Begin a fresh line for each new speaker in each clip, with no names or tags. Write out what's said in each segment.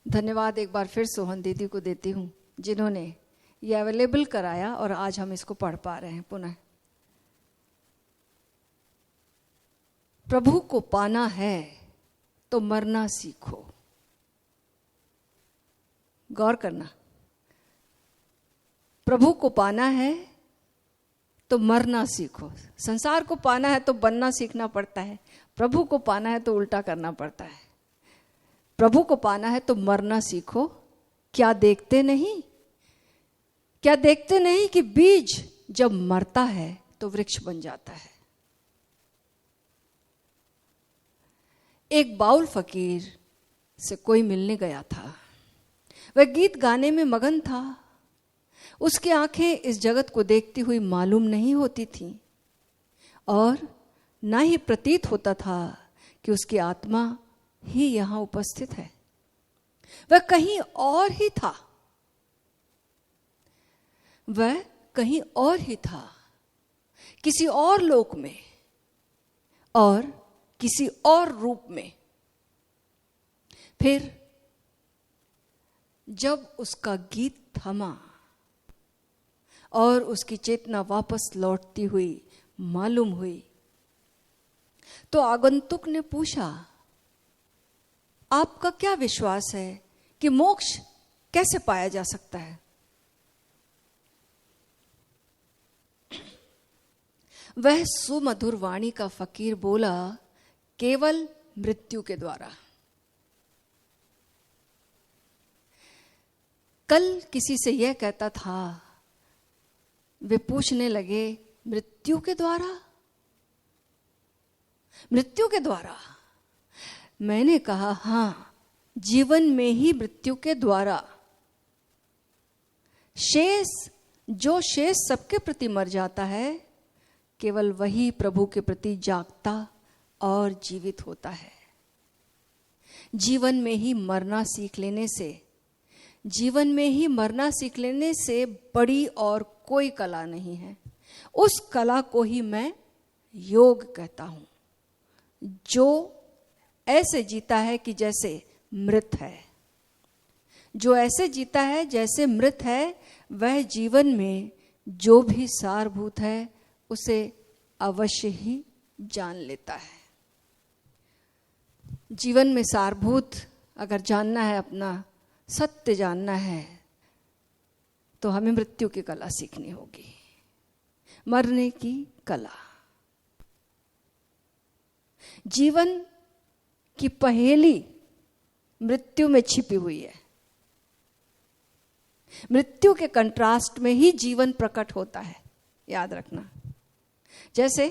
धन्यवाद एक बार फिर सोहन दीदी को देती हूँ जिन्होंने ये अवेलेबल कराया और आज हम इसको पढ़ पा रहे हैं पुनः। प्रभु को पाना है तो मरना सीखो। गौर करना, प्रभु को पाना है तो मरना सीखो। संसार को पाना है तो बनना सीखना पड़ता है, प्रभु को पाना है तो उल्टा करना पड़ता है। प्रभु को पाना है तो मरना सीखो। क्या देखते नहीं, क्या देखते नहीं कि बीज जब मरता है तो वृक्ष बन जाता है। एक बाउल फकीर से कोई मिलने गया था। वह गीत गाने में मगन था। उसकी आंखें इस जगत को देखती हुई मालूम नहीं होती थीं और ना ही प्रतीत होता था कि उसकी आत्मा ही यहां उपस्थित है। वह कहीं और ही था, वह कहीं और ही था, किसी और लोक में और किसी और रूप में। फिर जब उसका गीत थमा और उसकी चेतना वापस लौटती हुई मालूम हुई तो आगंतुक ने पूछा, आपका क्या विश्वास है कि मोक्ष कैसे पाया जा सकता है? वह सुमधुर वाणी का फकीर बोला, केवल मृत्यु के द्वारा। कल किसी से यह कहता था, वे पूछने लगे, मृत्यु के द्वारा? मृत्यु के द्वारा? मैंने कहा, हां, जीवन में ही मृत्यु के द्वारा। जो शेष सबके प्रति मर जाता है, केवल वही प्रभु के प्रति जागता और जीवित होता है। जीवन में ही मरना सीख लेने से, जीवन में ही मरना सीख लेने से बड़ी और कोई कला नहीं है। उस कला को ही मैं योग कहता हूं, जो ऐसे जीता है कि जैसे मृत है। जो ऐसे जीता है जैसे मृत है, वह जीवन में जो भी सारभूत है उसे अवश्य ही जान लेता है। जीवन में सारभूत अगर जानना है, अपना सत्य जानना है, तो हमें मृत्यु की कला सीखनी होगी, मरने की कला। जीवन की पहेली मृत्यु में छिपी हुई है। मृत्यु के कंट्रास्ट में ही जीवन प्रकट होता है, याद रखना। जैसे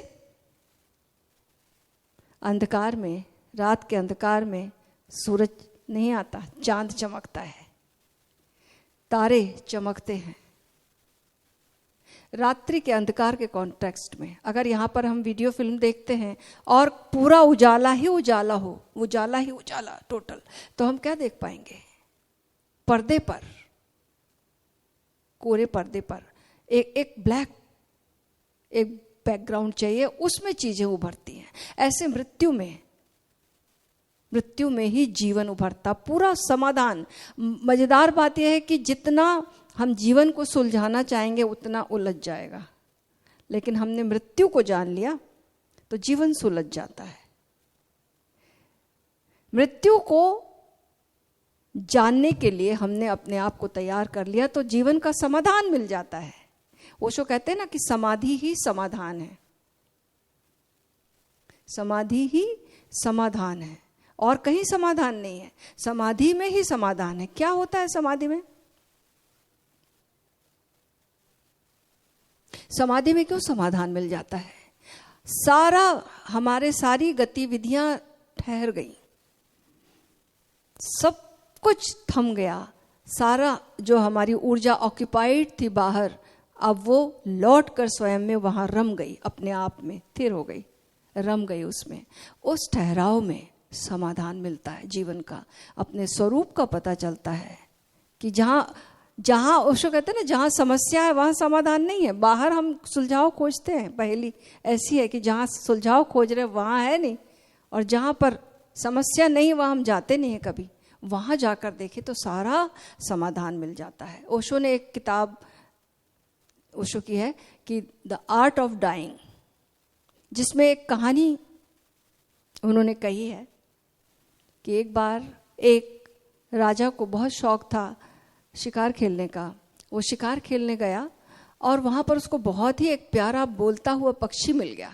अंधकार में, रात के अंधकार में सूरज नहीं आता, चांद चमकता है, तारे चमकते हैं। रात्रि के अंधकार के कॉन्टेक्स्ट में अगर यहाँ पर हम वीडियो फिल्म देखते हैं और पूरा उजाला ही उजाला हो, उजाला ही उजाला टोटल, तो हम क्या देख पाएंगे? पर्दे पर, कोरे पर्दे पर एक ब्लैक, एक बैकग्राउंड चाहिए, उसमें चीजें उभरती हैं। ऐसे मृत्यु में ही जीवन उभरता, पूरा समाधान। मजेदार बात यह है कि जितना हम जीवन को सुलझाना चाहेंगे उतना उलझ जाएगा, लेकिन हमने मृत्यु को जान लिया तो जीवन सुलझ जाता है। मृत्यु को जानने के लिए हमने अपने आप को तैयार कर लिया तो जीवन का समाधान मिल जाता है। ओशो कहते हैं ना कि समाधि ही समाधान है, समाधि ही समाधान है और कहीं समाधान नहीं है, समाधि में ही समाधान है। क्या होता है समाधि में? समाधि में क्यों समाधान मिल जाता है? सारी गतिविधियां ठहर गई, सब कुछ थम गया। सारा जो हमारी ऊर्जा ऑक्यूपाइड थी बाहर, अब वो लौट कर स्वयं में वहां रम गई, अपने आप में स्थिर हो गई, रम गई उसमें। उस ठहराव में समाधान मिलता है जीवन का, अपने स्वरूप का पता चलता है कि जहां ओशो कहते हैं ना, जहां समस्या है वहां समाधान नहीं है। बाहर हम सुलझाव खोजते हैं, पहेली ऐसी है कि जहां सुलझाव खोज रहे वहां है नहीं, और जहां पर समस्या नहीं वहां हम जाते नहीं है कभी। वहाँ जाकर देखे तो सारा समाधान मिल जाता है। ओशो ने एक किताब ओशो की है कि द आर्ट ऑफ डाइंग, जिसमें एक कहानी उन्होंने कही है कि एक बार एक राजा को बहुत शौक था शिकार खेलने का। वो शिकार खेलने गया और वहाँ पर उसको बहुत ही एक प्यारा बोलता हुआ पक्षी मिल गया।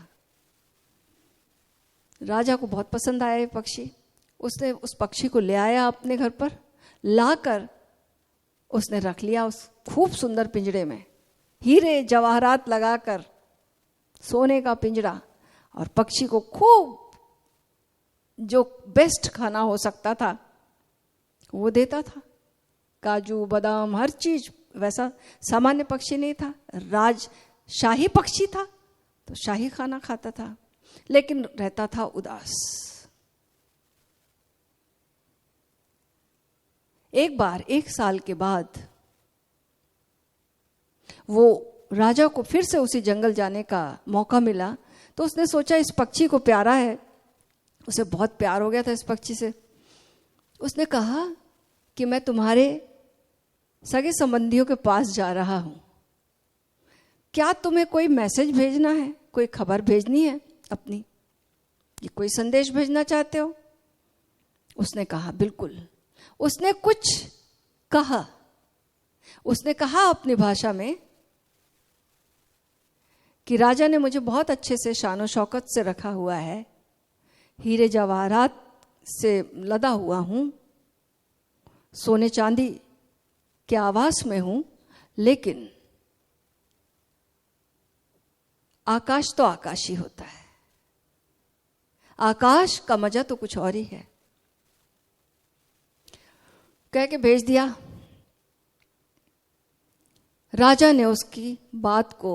राजा को बहुत पसंद आया ये पक्षी। उसने उस पक्षी को ले आया अपने घर पर, लाकर उसने रख लिया उस खूब सुंदर पिंजरे में, हीरे जवाहरात लगाकर सोने का पिंजरा, और पक्षी को खूब जो बेस्ट खाना हो सकता था वो देता था, काजू बादाम हर चीज। वैसा सामान्य पक्षी नहीं था, शाही पक्षी था, तो शाही खाना खाता था, लेकिन रहता था उदास। एक बार 1 साल के बाद वो राजा को फिर से उसी जंगल जाने का मौका मिला, तो उसने सोचा इस पक्षी को प्यारा है, उसे बहुत प्यार हो गया था इस पक्षी से। उसने कहा कि मैं तुम्हारे सगे संबंधियों के पास जा रहा हूं, क्या तुम्हें कोई मैसेज भेजना है, कोई खबर भेजनी है अपनी, ये कोई संदेश भेजना चाहते हो? उसने कहा बिल्कुल। उसने कुछ कहा, उसने कहा अपनी भाषा में कि राजा ने मुझे बहुत अच्छे से शानो शौकत से रखा हुआ है, हीरे जवाहरात से लदा हुआ हूं, सोने चांदी के आवास में हूं, लेकिन आकाश तो आकाश ही होता है, आकाश का मजा तो कुछ और ही है। कह के भेज दिया। राजा ने उसकी बात को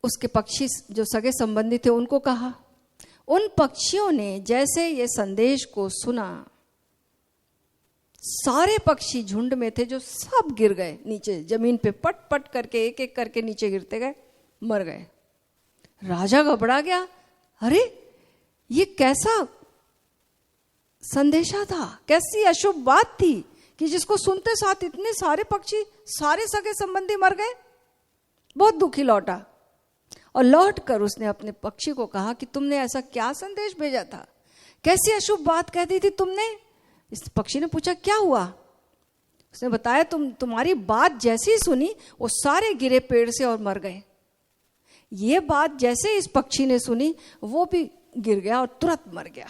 उसके पक्षी जो सगे संबंधी थे उनको कहा। उन पक्षियों ने जैसे ये संदेश को सुना, सारे पक्षी झुंड में थे जो सब गिर गए नीचे जमीन पे, पट पट करके एक एक करके नीचे गिरते गए, मर गए। राजा घबरा गया, अरे ये कैसा संदेशा था, कैसी अशुभ बात थी कि जिसको सुनते साथ इतने सारे पक्षी, सारे सगे संबंधी मर गए। बहुत दुखी लौटा और लौट कर उसने अपने पक्षी को कहा कि तुमने ऐसा क्या संदेश भेजा था, कैसी अशुभ बात कह दी थी तुमने? इस पक्षी ने पूछा क्या हुआ? उसने बताया तुम्हारी बात जैसे ही सुनी वो सारे गिरे पेड़ से और मर गए। ये बात जैसे इस पक्षी ने सुनी वो भी गिर गया और तुरंत मर गया।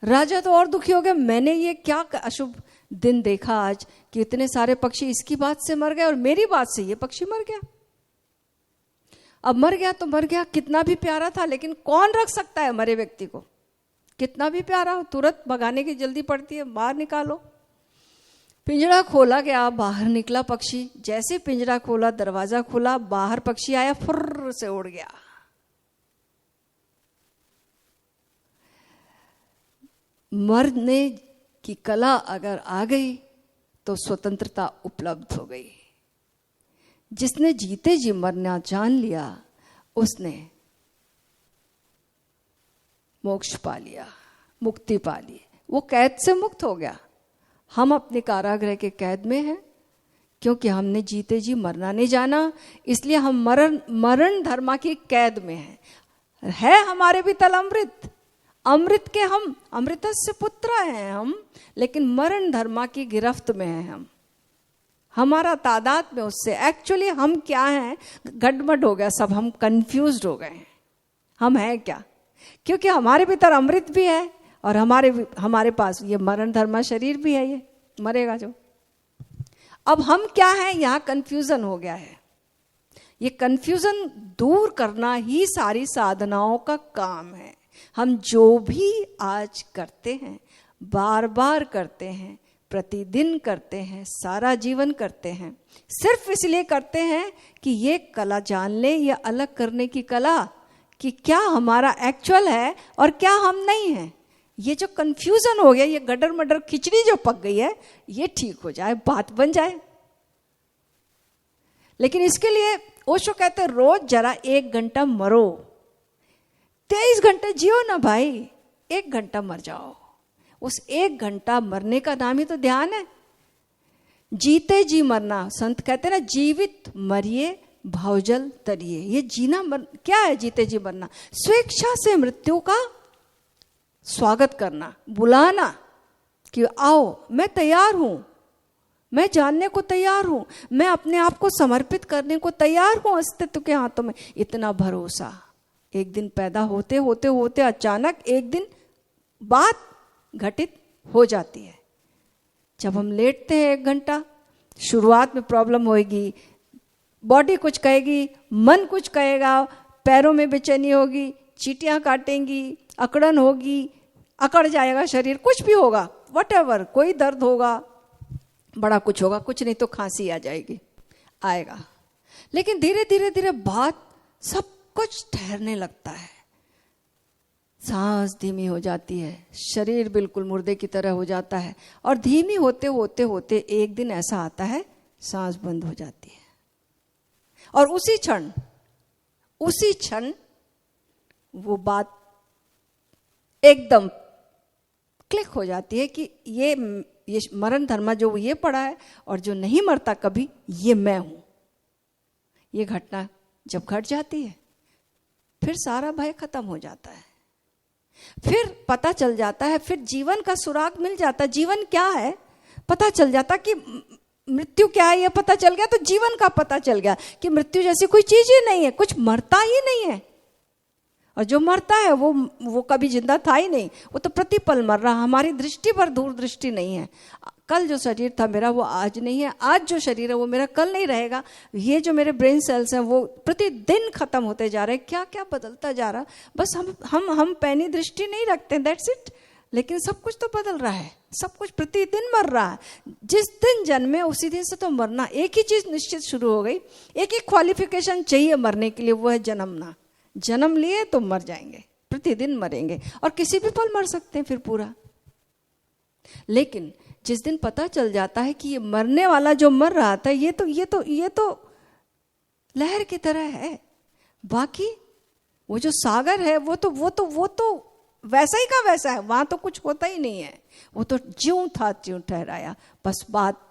राजा तो और दुखी हो गया, मैंने ये क्या अशुभ दिन देखा आज कि इतने सारे पक्षी इसकी बात से मर गए और मेरी बात से ये पक्षी मर गया। अब मर गया तो मर गया, कितना भी प्यारा था, लेकिन कौन रख सकता है मरे व्यक्ति को? कितना भी प्यारा हो, तुरंत भगाने की जल्दी पड़ती है, बाहर निकालो। पिंजरा खोला गया, बाहर निकला पक्षी। जैसे पिंजरा खोला, दरवाजा खुला, बाहर पक्षी आया, फुर्र से उड़ गया। मरने की कला अगर आ गई तो स्वतंत्रता उपलब्ध हो गई। जिसने जीते जी मरना जान लिया उसने मोक्ष पा लिया, मुक्ति पा ली, वो कैद से मुक्त हो गया। हम अपने कारागृह के कैद में हैं क्योंकि हमने जीते जी मरना नहीं जाना, इसलिए हम मरण धर्मा की कैद में हैं। है हमारे भी तल अमृत, अमृत के हम अमृतस्य पुत्र हैं हम, लेकिन मरण धर्मा की गिरफ्त में हैं हम। हमारा तादाद में उससे एक्चुअली हम क्या हैं गड़बड़ हो गया, सब हम कंफ्यूज्ड हो गए हैं। हम हैं क्या? क्योंकि हमारे भीतर अमृत भी है और हमारे पास ये मरण धर्मा शरीर भी है, ये मरेगा जो। अब हम क्या हैं, यहाँ कंफ्यूजन हो गया है। ये कंफ्यूजन दूर करना ही सारी साधनाओं का काम है। हम जो भी आज करते हैं, बार बार करते हैं, प्रतिदिन करते हैं, सारा जीवन करते हैं, सिर्फ इसलिए करते हैं कि ये कला जान ले, ये अलग करने की कला कि क्या हमारा एक्चुअल है और क्या हम नहीं हैं। ये जो कंफ्यूजन हो गया, ये गडर मडर खिचड़ी जो पक गई है, ये ठीक हो जाए, बात बन जाए। लेकिन इसके लिए ओशो कहते हैं रोज जरा 1 घंटा मरो। 23 घंटे जियो ना भाई, 1 घंटा मर जाओ। उस 1 घंटा मरने का नाम ही तो ध्यान है। जीते जी मरना, संत कहते हैं ना, जीवित मरिए भवजल तरिए। ये जीना क्या है? जीते जी मरना, स्वेच्छा से मृत्यु का स्वागत करना, बुलाना कि आओ, मैं तैयार हूं, मैं जानने को तैयार हूं, मैं अपने आप को समर्पित करने को तैयार हूं अस्तित्व के हाथों में। इतना भरोसा। एक दिन पैदा होते होते होते अचानक एक दिन बात घटित हो जाती है। जब हम लेटते हैं 1 घंटा, शुरुआत में प्रॉब्लम होगी, बॉडी कुछ कहेगी, मन कुछ कहेगा, पैरों में बेचैनी होगी, चींटियां काटेंगी, अकड़न होगी, अकड़ जाएगा शरीर, कुछ भी होगा, व्हाटएवर, कोई दर्द होगा, बड़ा कुछ होगा, कुछ नहीं तो खांसी आ जाएगी, आएगा। लेकिन धीरे धीरे धीरे बात सब कुछ ठहरने लगता है। सांस धीमी हो जाती है, शरीर बिल्कुल मुर्दे की तरह हो जाता है, और धीमी होते होते होते एक दिन ऐसा आता है, सांस बंद हो जाती है। और उसी क्षण वो बात एकदम क्लिक हो जाती है कि ये मरण धर्म जो ये पड़ा है और जो नहीं मरता कभी, ये मैं हूं। ये घटना जब घट जाती है, फिर सारा भय खत्म हो जाता है। फिर पता चल जाता है, फिर जीवन का सुराग मिल जाता है। जीवन क्या है पता चल जाता, कि मृत्यु क्या है ये पता चल गया, तो जीवन का पता चल गया कि मृत्यु जैसी कोई चीज ही नहीं है, कुछ मरता ही नहीं है। और जो मरता है वो कभी जिंदा था ही नहीं, वो तो प्रतिपल मर रहा। हमारी दृष्टि पर दूरदृष्टि नहीं है। कल जो शरीर था मेरा वो आज नहीं है, आज जो शरीर है वो मेरा कल नहीं रहेगा। ये जो मेरे ब्रेन सेल्स हैं वो प्रतिदिन खत्म होते जा रहे हैं, क्या क्या बदलता जा रहा। बस हम पैनी दृष्टि नहीं रखते, दैट्स इट। लेकिन सब कुछ तो बदल रहा है, सब कुछ प्रतिदिन मर रहा है। जिस दिन जन्मे उसी दिन से तो मरना। एक ही चीज निश्चित शुरू हो गई, एक ही क्वालिफिकेशन चाहिए मरने के लिए, वो है जन्मना। जन्म लिए तो मर जाएंगे, प्रतिदिन मरेंगे, और किसी भी पल मर सकते हैं फिर पूरा। लेकिन जिस दिन पता चल जाता है कि ये मरने वाला जो मर रहा था ये तो लहर की तरह है, बाकी वो जो सागर है वो तो वैसा ही का वैसा है, वहां तो कुछ होता ही नहीं है, वो तो ज्यों था त्यों ठहराया। बस बात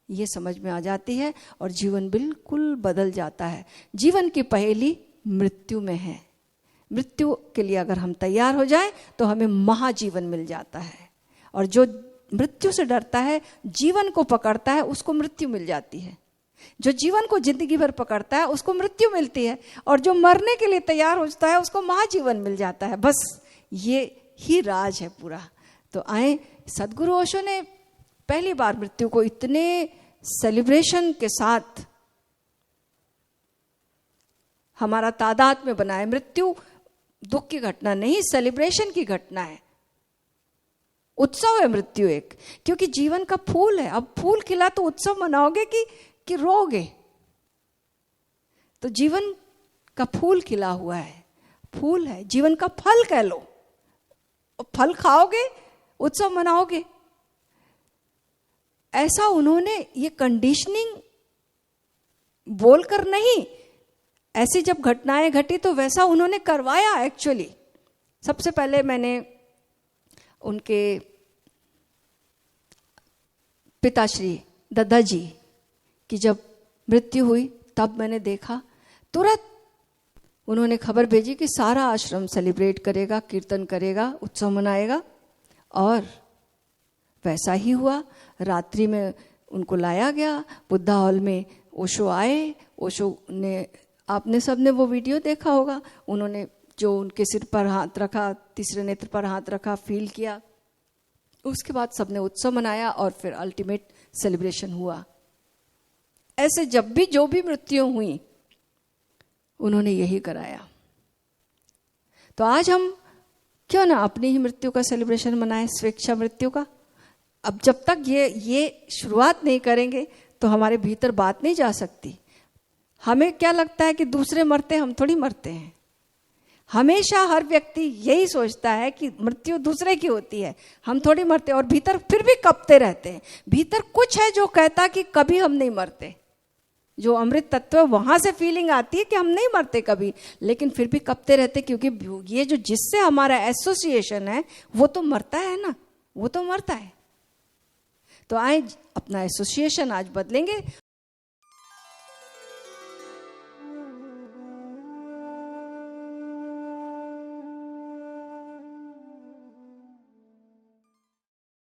ये समझ में आ जाती है और जीवन बिल्कुल बदल जाता है। जीवन की पहेली मृत्यु में है। मृत्यु के लिए अगर हम तैयार हो जाएं तो हमें महाजीवन मिल जाता है। और जो मृत्यु से डरता है, जीवन को पकड़ता है, उसको मृत्यु मिल जाती है। जो जीवन को जिंदगी भर पकड़ता है उसको मृत्यु मिलती है, और जो मरने के लिए तैयार होता है उसको महाजीवन मिल जाता है। बस ये ही राज है पूरा। तो आए, सदगुरु ओशो ने पहली बार मृत्यु को इतने सेलिब्रेशन के साथ हमारा तादाद में बनाया। मृत्यु दुख की घटना नहीं, सेलिब्रेशन की घटना है, उत्सव है मृत्यु एक। क्योंकि जीवन का फूल है, अब फूल खिला तो उत्सव मनाओगे कि रोगे? तो जीवन का फूल खिला हुआ है, फूल है, जीवन का फल कह लो। फल खाओगे, उत्सव मनाओगे। ऐसा उन्होंने ये कंडीशनिंग बोलकर नहीं, ऐसी जब घटनाएं घटी तो वैसा उन्होंने करवाया एक्चुअली। सबसे पहले मैंने उनके पिताश्री दद्दा जी की जब मृत्यु हुई तब मैंने देखा, तुरंत उन्होंने खबर भेजी कि सारा आश्रम सेलिब्रेट करेगा, कीर्तन करेगा, उत्सव मनाएगा। और वैसा ही हुआ। रात्रि में उनको लाया गया बुद्धा हॉल में, ओशो आए। ओशो ने, आपने सबने वो वीडियो देखा होगा, उन्होंने जो उनके सिर पर हाथ रखा, तीसरे नेत्र पर हाथ रखा, फील किया। उसके बाद सबने उत्सव मनाया और फिर अल्टीमेट सेलिब्रेशन हुआ। ऐसे जब भी जो भी मृत्यु हुई उन्होंने यही कराया। तो आज हम क्यों ना अपनी ही मृत्यु का सेलिब्रेशन मनाएं, स्वेच्छा मृत्यु का। अब जब तक ये शुरुआत नहीं करेंगे तो हमारे भीतर बात नहीं जा सकती। हमें क्या लगता है कि दूसरे मरते, हम थोड़ी मरते हैं। हमेशा हर व्यक्ति यही सोचता है कि मृत्यु दूसरे की होती है, हम थोड़ी मरते, और भीतर फिर भी कपते रहते हैं। भीतर कुछ है जो कहता कि कभी हम नहीं मरते। जो अमृत तत्व है वहां से फीलिंग आती है कि हम नहीं मरते कभी, लेकिन फिर भी कपते रहते, क्योंकि ये जो जिससे हमारा एसोसिएशन है वो तो मरता है ना। वो तो मरता है। तो आए अपना एसोसिएशन आज बदलेंगे